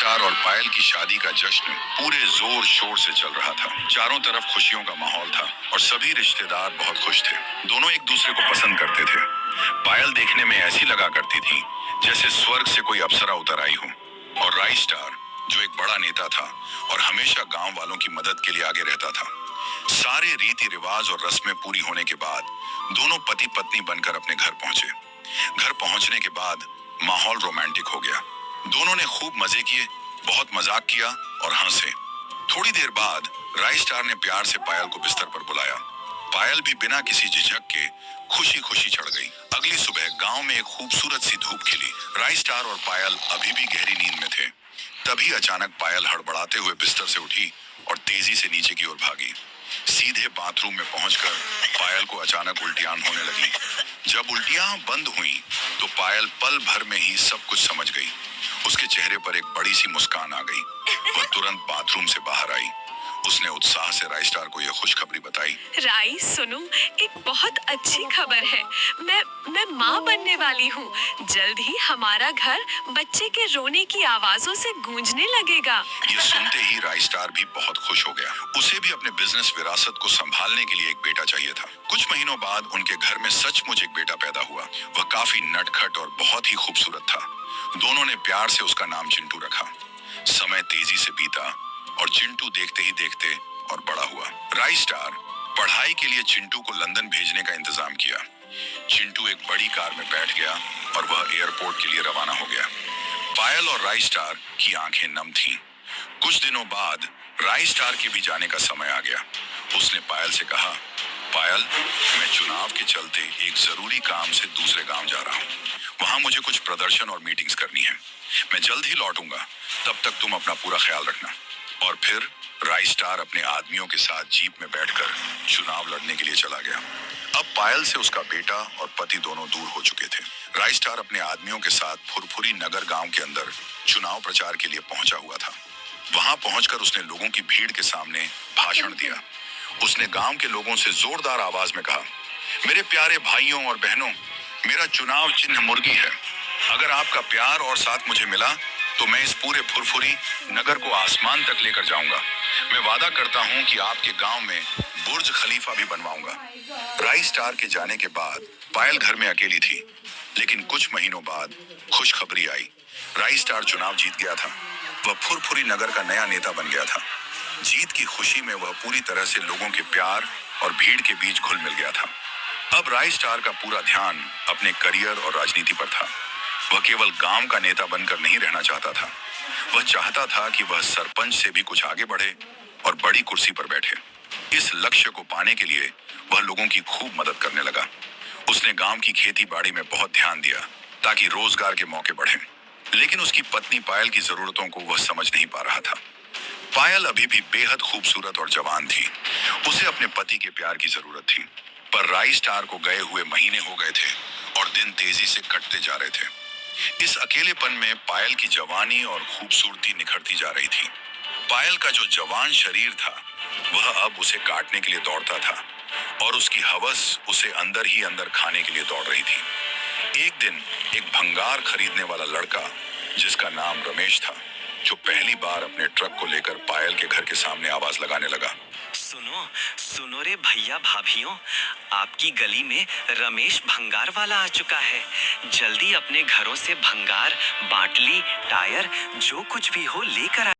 Star और पायल की शादी का जश्न पूरे जोर शोर से चल रहा था। चारों तरफ खुशियों का माहौल था और सभी रिश्तेदार बहुत खुश थे। दोनों एक दूसरे को पसंद करते थे। पायल देखने में ऐसी लगा करती थी जैसे स्वर्ग से कोई अप्सरा उतर आई हो। और राई स्टार, जो एक बड़ा नेता था और हमेशा गांव वालों की मदद के लिए आगे रहता था। सारे रीति रिवाज और रस्में पूरी होने के बाद दोनों पति पत्नी बनकर अपने घर पहुंचे। घर पहुंचने के बाद माहौल रोमांटिक हो गया। दोनों ने खूब मजे किए, बहुत मजाक किया और हंसे। थोड़ी देर बाद राई स्टार ने प्यार से पायल को बिस्तर पर बुलाया। पायल भी बिना किसी झिझक के खुशी खुशी चढ़ गई। अगली सुबह गांव में एक खूबसूरत सी धूप खिली। राई स्टार और पायल अभी भी गहरी नींद में थे। तभी अचानक पायल हड़बड़ाते हुए बिस्तर से उठी और तेजी से नीचे की ओर भागी। सीधे बाथरूम में पहुंचकर पायल को अचानक उल्टियां होने लगी। जब उल्टियां बंद हुई तो पायल पल भर में ही सब कुछ समझ गई। उसके चेहरे पर एक बड़ी सी मुस्कान आ गई। वह तुरंत बाथरूम से बाहर आई। उसने उत्साह से राई स्टार को यह खुशखबरी बताई। राई सुनो, एक बहुत अच्छी खबर है। मैं माँ बनने वाली हूँ। जल्द ही हमारा घर बच्चे के रोने की आवाजों से गूंजने लगेगा। ये सुनते ही राई स्टार भी बहुत खुश हो गया। उसे भी अपने बिजनेस विरासत को संभालने के लिए एक बेटा चाहिए था। कुछ महीनों बाद उनके घर में सचमुच एक बेटा पैदा हुआ। वह काफी नटखट और बहुत ही खूबसूरत था। दोनों ने प्यार से उसका नाम चिंटू रखा। समय तेजी से बीता और चिंटू देखते ही देखते और बड़ा हुआ। राई स्टार पढ़ाई के लिए चिंटू को लंदन भेजने का इंतजाम किया। चिंटू एक बड़ी कार में बैठ गया और वह एयरपोर्ट के लिए रवाना हो गया। पायल और राई स्टार की आंखें नम थीं। कुछ दिनों बाद राई स्टार के भी जाने का समय आ गया। उसने पायल से कहा, पायल, मैं चुनाव के चलते एक जरूरी काम से दूसरे गांव जा रहा हूँ। वहां मुझे कुछ प्रदर्शन और मीटिंग्स करनी है। मैं जल्द ही लौटूंगा, तब तक तुम अपना पूरा ख्याल रखना। और फिर राई स्टार अपने आदमियों के साथ जीप में बैठकर चुनाव लड़ने के लिए चला गया। अब पायल से उसका बेटा और पति दोनों दूर हो चुके थे। राई स्टार अपने आदमियों के साथ फुरफुरी नगर गांव के अंदर चुनाव प्रचार के लिए पहुंचा हुआ था। वहां पहुंचकर उसने लोगों की भीड़ के सामने भाषण दिया। उसने गांव के लोगों से जोरदार आवाज में कहा, मेरे प्यारे भाइयों और बहनों, मेरा चुनाव चिन्ह मुर्गी है। अगर आपका प्यार और साथ मुझे मिला तो मैं इस पूरे फुरफुरी नगर को आसमान तक लेकर जाऊंगा। मैं वादा करता हूं कि आपके गांव में बुर्ज खलीफा भी बनवाऊंगा। राई स्टार के जाने के बाद पायल घर में अकेली थी, लेकिन कुछ महीनों बाद खुशखबरी आई। राई स्टार चुनाव जीत गया था। वह फुरफुरी नगर का नया नेता बन गया था। जीत की खुशी में वह पूरी तरह से लोगों के प्यार और भीड़ के बीच घुल मिल गया था। अब राई स्टार का पूरा ध्यान अपने करियर और राजनीति पर था। वह केवल गांव का नेता बनकर नहीं रहना चाहता था। वह चाहता था कि वह सरपंच से भी कुछ आगे बढ़े और बड़ी कुर्सी पर बैठे। इस लक्ष्य को पाने के लिए वह लोगों की खूब मदद करने लगा। उसने गांव की खेती बाड़ी में बहुत ध्यान दिया ताकि रोजगार के मौके बढ़े। लेकिन उसकी पत्नी पायल की जरूरतों को वह समझ नहीं पा रहा था। पायल अभी भी बेहद खूबसूरत और जवान थी। उसे अपने पति के प्यार की जरूरत थी। पर राई स्टार को गए हुए महीने हो गए थे और दिन तेजी से कटते जा रहे थे। इस अकेलेपन में पायल की जवानी और खूबसूरती निखरती जा रही थी। पायल का जो जवान शरीर था वह अब उसे काटने के लिए दौड़ता था और उसकी हवस उसे अंदर ही अंदर खाने के लिए दौड़ रही थी। एक दिन एक भंगार खरीदने वाला लड़का, जिसका नाम रमेश था, जो पहली बार अपने ट्रक को लेकर पायल के घर के सामने आवाज लगाने लगा। सुनो सुनो रे भैया भाभियों, आपकी गली में रमेश भंगार वाला आ चुका है। जल्दी अपने घरों से भंगार, बाटली, टायर जो कुछ भी हो लेकर